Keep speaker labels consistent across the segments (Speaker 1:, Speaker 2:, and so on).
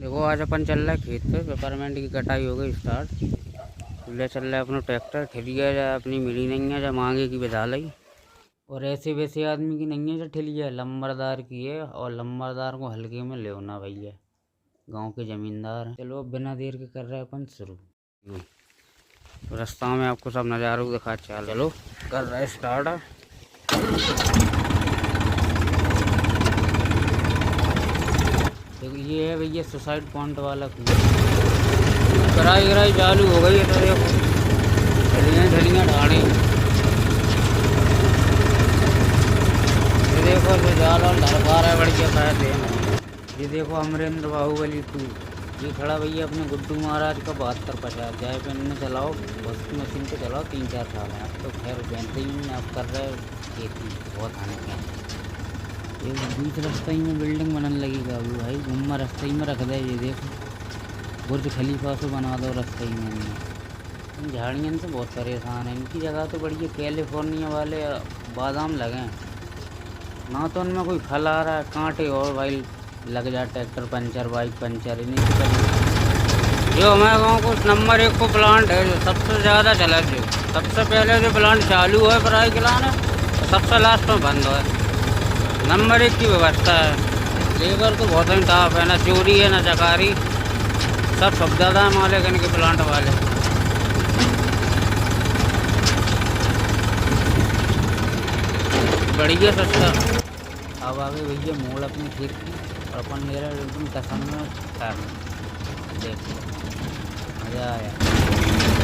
Speaker 1: देखो आज अपन चल रहा है खेत पे, पेपरमेंट की कटाई हो गई स्टार्ट। ले चल रहा है अपना ट्रैक्टर, ठेलिया जा अपनी मिली नहीं है, जा मांगे की बजा ली। और ऐसे वैसे आदमी की नहीं है जो ठेलिया, लंबरदार की है। और लंबरदार को हल्के में ले होना भैया, गांव के जमींदार हैं। चलो अब बिना देर के कर रहे हैं अपन शुरू। तो रास्ता में आपको सब नज़ारों दिखा चलो कर रहे स्टार्ट। देखो ये है भैया सुसाइड पॉइंट वाला कुआं। कराई कराई चालू हो गई है। तो देखो ढलियाँ ढलियाँ ढाड़ी, ये देखो जो जाल वाल ढलका रहा है बढ़िया पैसे। ये देखो अमरेंद्र बाहुबली 2 ये खड़ा भैया अपने गुड्डू महाराज का 72-50 जाए पे इनने चलाओ वस्तु मशीन पे चलाओ 3-4 साल है। अब तो खैर बेहते ही आप कर रहे खेती बहुत आने के। ये बीच रास्ते ही में बिल्डिंग बनने लगी काबू भाई, गुम्मा रास्ते ही में रख दे। ये देखो बुर्ज खलीफा से बना दो रास्ते ही में। इन झाड़ियों से बहुत परेशान है। इनकी जगह तो बढ़िया कैलिफोर्निया वाले बादाम लगे ना, तो उनमें कोई फल आ रहा है कांटे और भाई लग जाए ट्रैक्टर पंचर बाइक पंचर। इन्हीं जो हमारे गाँव को नंबर 1 को प्लांट है जो सबसे ज़्यादा चला, जो सबसे पहले जो प्लांट चालू है पराई किलान है, तो सबसे लास्ट में बंद है। नंबर 1 की व्यवस्था है। लेबर तो बहुत ही टाफ है, ना चोरी है ना चकारी, सब सुविधा है मालिक इनके प्लांट वाले। बढ़िया सस्ता। अब आगे भैया मोड़ अपनी खेत की और अपन ले रहे एकदम कसम में कर। देखो मज़ा आया।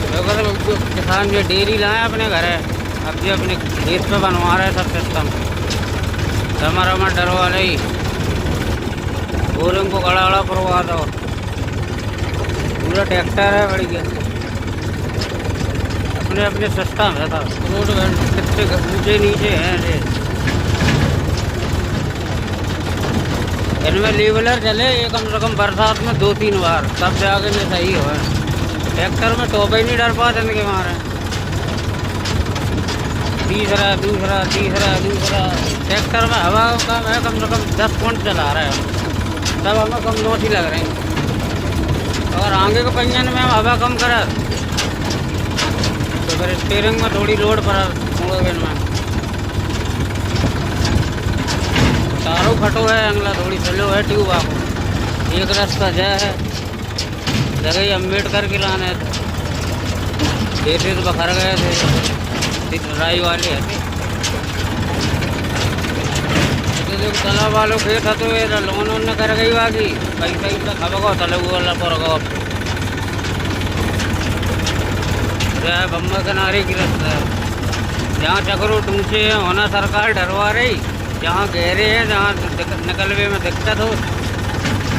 Speaker 1: देखो किसान जो डेयरी लाए अपने घर है, अब जो अपने खेत पे बनवा रहे सब सिस्टम हमारा डरवा नहीं। बोरिंग को गड़ा गड़ा करवा दो, पूरा ट्रैक्टर है बढ़िया अपने अपने सिस्टम है। था रोड कितने ऊँचे नीचे हैं। इनमें लेवलर चले ये कम से कम बरसात में 2-3 बार, तब जाके में सही हो। ट्रैक्टर में टोपे ही नहीं डर पाते इनके मारे। तीसरा दूसरा तीसरा दूसरा ट्रैक्टर में हवा कम है, कम से कम 10 पॉइंट चला रहा है, तब हमें कम नोट ही लग रहे हैं। अगर आगे के पंजन में हम हवा कम करा तो फिर स्टीयरिंग में थोड़ी लोड पड़ा में तारों फटो है, अगला थोड़ी स्लो है ट्यूब। आपको एक रास्ता जय है जगह अम्बेडकर के लाने देते तो बखर गए थे राई वाले है। तो तालाब वालों खेत था तो ये लोन वोन कर गई बाकी पैसा ही खबको तलब वाला पर जय बम्बा किनारे की रास्ता है। जहाँ चक्रों ऊँचे हैं होना सरकार डरवा रही, जहाँ गहरे हैं जहाँ निकलवे में दिक्कत हो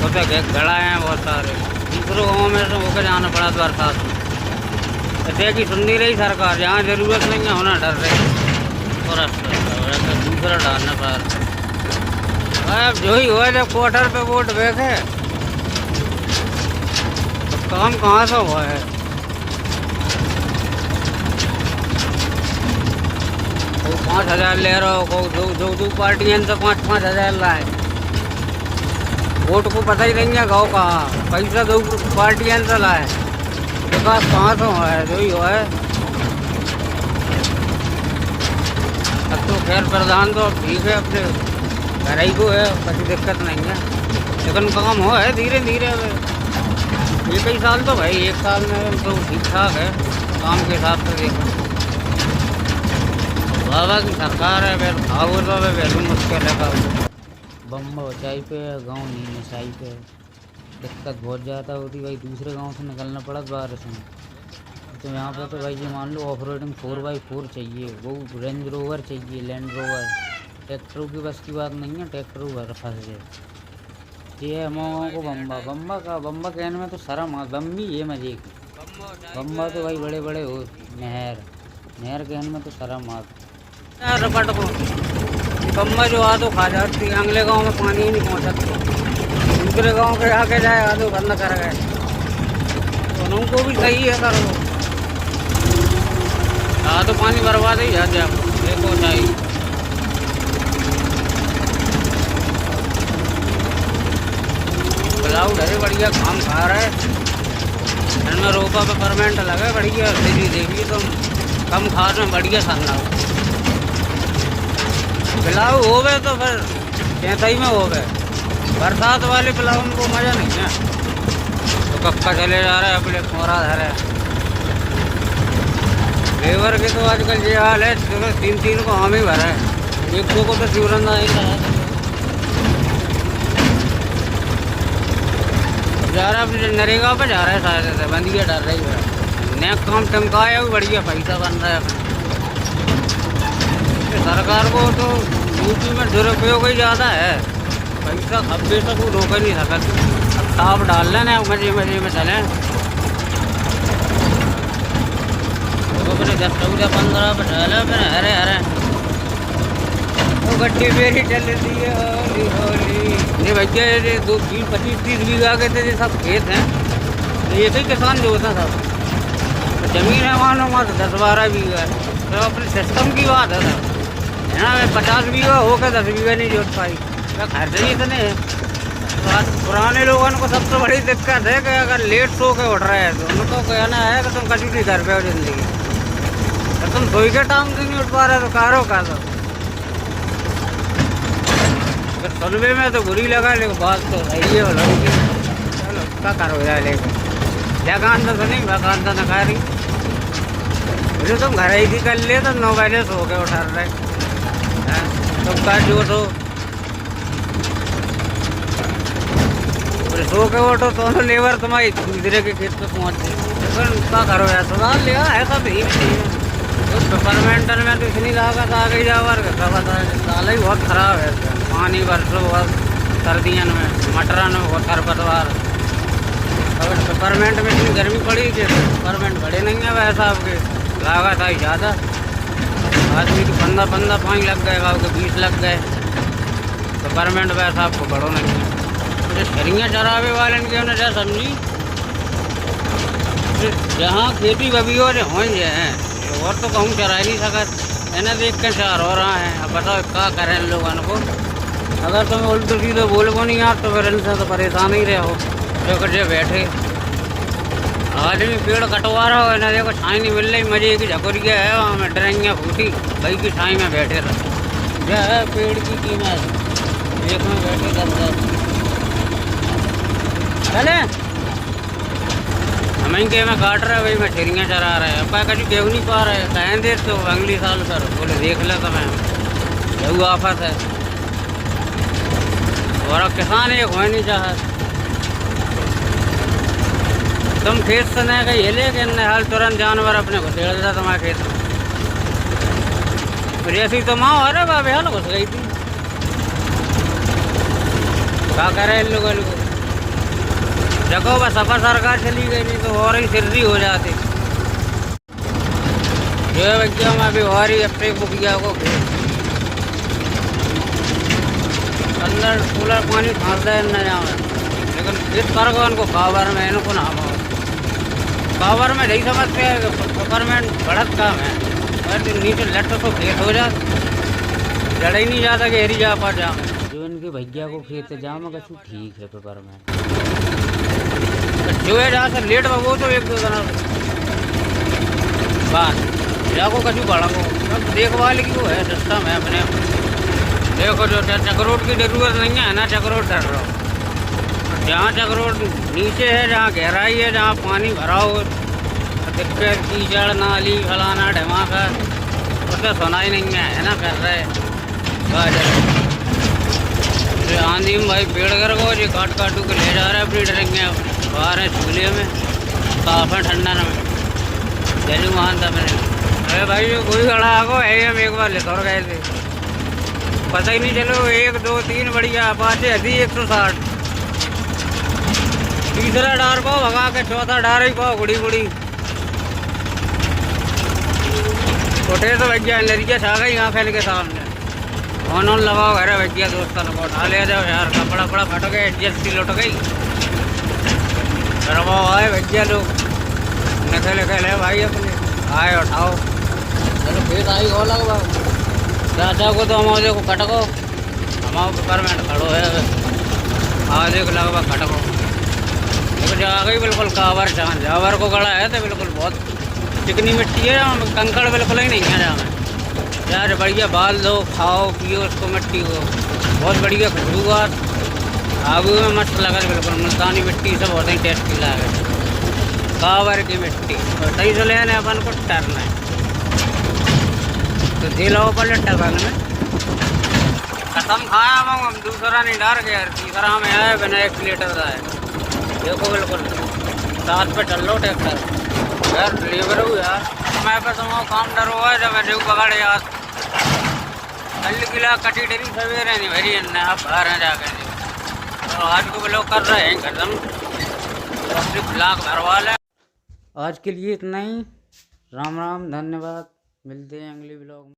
Speaker 1: वो तो गड़ा हैं बहुत सारे। दूसरों गाँव में तो होकर जाना पड़ा बरसात में। ऐसे की सुन नहीं रही सरकार, जहाँ ज़रूरत नहीं है होना डर रही तो रास्ता दूसरा डालना पड़ा। अब जो ही हुआ जब क्वार्टर पे वोट बैठे तो काम कहाँ से हुआ है। 5,000 ले रहा हो दो पार्टियाँ तो 5-5 हज़ार लाए। वोट को पता ही नहीं है गाँव कहाँ, पैसा 2 पार्टियाँ से लाए, विकास कहाँ से हुआ है। जो ही हुआ है अब तो खैर प्रधान तो ठीक है, अपने घर ही को है, कोई दिक्कत नहीं है, लेकिन काम हो है धीरे धीरे। अब एक ही साल तो भाई 1 साल में तो ठीक ठाक है काम के हिसाब से। देखो बाबा की सरकार है, फिर खाओ तो वैल्यू मुश्किल है। बम्बा ऊँचाई पे है, गाँव नहीं ऊँचाई पे है, दिक्कत बहुत ज़्यादा होती भाई। दूसरे गांव से निकलना पड़ा बारिश में, तो यहाँ पे तो भाई जी मान लो ऑफ रोडिंग 4x4 चाहिए, वो रेंज रोवर चाहिए, लैंड रोवर। ट्रैक्टरों की बस की बात नहीं है, ट्रैक्टरों घर फंस जाए। ये है हमारे को बम्बा कहने में तो शर्म आ। बम्बी ये मजे की बम्बा तो भाई बड़े बड़े हो, नहर कहने में तो शर्म आ। रपट को बम्बा जो आदो खा जाती है, अगले गांव में पानी ही नहीं पहुंचती, दूसरे गांव के आके जाए आदो बंद कर गए तो उनको भी सही है करो। आदो पानी बर्बाद ही जाते आप देखो चाहिए। बिलाऊ ढरे बढ़िया काम खा रहे, इनमें रोपा पे परमेंट लगे बढ़िया, सीधी देखिए तुम कम खाद में बढ़िया सन्ना बिलाऊ होवे तो फिर कैंसई में होवे, बरसात वाले बिलाऊ में को मजा नहीं है। तो कक्का चले जा रहे अपने मोरा धरे लेबर के, तो आजकल ये हाल है, तो 3-3 को हम ही भरे, 1-2 को तो शिवरंदा ही लगा जा रहा है। नरेगा पे जा रहा है शायद से, बंदियाँ डर रही है, नया काम चमकाया भी बढ़िया पैसा बन रहा है। सरकार को तो यूपी में दुरुपयोग ही ज़्यादा है, पैसा खब्बे से कोई रोक नहीं सकता। अब ताप डाल लेना मजे मजे में चलें, तो अपने 10-14-15 पे डाले फिर हरे हरे तो गड्ढे मेरी चल रही है होली होली। नहीं भैया ये 25-30 बीघा के थे, सब खेत हैं, तो ये ही किसान जो होता था, तो ज़मीन है मानो वहाँ से 10-12 बीघा है, तो अपने सिस्टम की बात है सर, है ना। 50 बीघा होकर 10 बीघा नहीं जोत पाई, क्या खर्च ही इतने हैं। तो आज पुराने लोगों को सबसे बड़ी दिक्कत है कि अगर लेट सो के उठ रहे हैं तो उनको कहना है कि तुम कभी नहीं कर पाओ जिंदगी, तो तुम सोई के टांग नहीं उठ पा रहे तो कारो का दो। सुनवे में तो बुरी लगा, लेकिन बात तो सही है लड़की, चलो क्या करो यार, लेकिन जगह तो नहीं भगवान तो नखा रही, मुझे तुम घर ही कर ले तो 9 बजे सो के उठा रहे तुम का जो तो सो के उठो तो लेबर तुम्हारी दूसरे के खेत पे पहुँचते, लेकिन क्या करो यार, सुधार लिया ऐसा भी नहीं है। तो पेपरमेंटल में तो इतनी लागत आ गई जावर का साल ही बहुत ख़राब है, पानी बरसों बहुत, सर्दियों में मटरन में बहुत खरपतवार, और पेपरमेंट में इतनी गर्मी पड़ी कि पेपरमेंट बड़े नहीं है वैसा, आपके लागत आई ज़्यादा, आदमी को 15 पानी लग गए, आपके 20 लग गए, पेपरमेंट वैसा आपको बड़ो नहीं है। मुझे शरियाँ चरावे वाले की उन्हें क्या समझी, जहाँ खेती बबी हो रहे हैं और तो कहूँ चरा ही नहीं सकत, इन्हें देख के चार हो रहा है। अब बताओ क्या करें इन लोगों को, अगर तुम उल्टू सीधे बोलो नहीं आप तो फिर इनसे तो परेशान ही रहो, जो कटे बैठे आदमी पेड़ कटवा रहा हो, इन्हें देखो छाई नहीं मिल रही, मजे की झकोरिया है वहाँ में डरेंगे फूटी भाई की छाई में बैठे रहो, जो है पेड़ की कीमत एक में बैठे कर चले हम के में काट रहे भाई, मछलियाँ चरा रहे हैं, अब कभी गेहूँ नहीं पा रहे, कहें देर तो अगली साल कर बोले देख ले तो मैं यही आफत है, और अब किसान एक हो नहीं चाहे, तुम खेत से नहीं गई हिले कि हाल तुरंत जानवर अपने घुसेड़ देता तुम्हारे खेत में, फिर ऐसी तो माँ अरे बाबे हाल घुस गई थी, क्या करे इन लोगों को, देखो बस सफर सरकार चली गई नहीं तो और ही सिर्री हो जाती, जो है बच्चा में अभी और ही अपने बुकिया को अंदर कूलर पानी फांस दे न जाए, लेकिन इस पर को उनको पावर में इनको ना पावर में नहीं समझते हैं, पेपरमेंट बढ़त काम है, अगर नीचे लट तो खेत हो जाता, जड़ ही नहीं जाता कि हेरी जा पा जा, जो इनके भैया को खेत जाम कछु ठीक है पेपरमेंट, जो है जहाँ से लेट वो तो 1-2 दिन बस जाको कछु बड़ा को सब देखभाल की वो है सिस्टम है अपने, देखो जो चक्रोट की जरूरत नहीं है ना, चक्रोट डर रहा हो, जहाँ चक्रोट नीचे है, जहाँ गहराई है, जहाँ पानी भरा हो, दिक्कत कीचड़ नाली फलाना ढमाका उसका सुनाई नहीं है ना कर रहे आंधी में भाई पेड़ कर गो जी काट काटू के ले जा रहे अपनी डरेंगे बाहर है चूल्हे में काफ़ी ठंडा न में चलू वहाँ था मैंने, अरे भाई जो कोई खड़ा आगो है हम एक बार ले तोड़ गए थे, पता ही नहीं चलो 1 2 3 बढ़िया पाँचे हदी 160, तीसरा डार को भगा के चौथा डार ही को गुड़ी गुड़ी उठे तो भैया नदिया छा गई आँखें के सामने, फोन लगाओ घर भैया दोस्तों को उठा ले जाओ यार, कपड़ा पड़ा फट गए एडजस्ट लुट गई, करवाओ आए भैया लोग निकल है भाई अपने आए उठाओ, चलो खेत आई हो लगभग चाचा को तो हमारे को कटको, हमारे पेपरमेंट खड़ो है आधे को लगभग कटको। से आ गई बिल्कुल कावर चांद। जावर को गड़ा है तो बिल्कुल बहुत चिकनी मिट्टी है, कंकड़ बिल्कुल ही नहीं है जहाँ में यार। बढ़िया बाल दो, खाओ पियो उसको, मिट्टी को बहुत बढ़िया खुशबूदार आगू में मस्त लगा बिल्कुल। मुल्तानी मिट्टी से बहुत ही टेस्टी लगे, कावर की मिट्टी। तो सही से लेने अपन को टरना है तो झीलों पर टरन में खत्म खाया हम दूसरा नहीं डर गया। तीसरा में है बिना एक्सीलेटर का है। देखो बिल्कुल साथ पे चल लो ट्रैक्टर यार, डिलीवर हो यार। मैं पे तुम काम डरो है जब मैं पकड़ यार कल किला कटी डरी सवेरे नहीं भरी आप बाहर हैं जाकर। तो आज को लोग कर रहे हैं खत्म, लाख भरवा ले। आज के लिए इतना ही। राम राम, धन्यवाद, मिलते हैं अगले ब्लॉग में।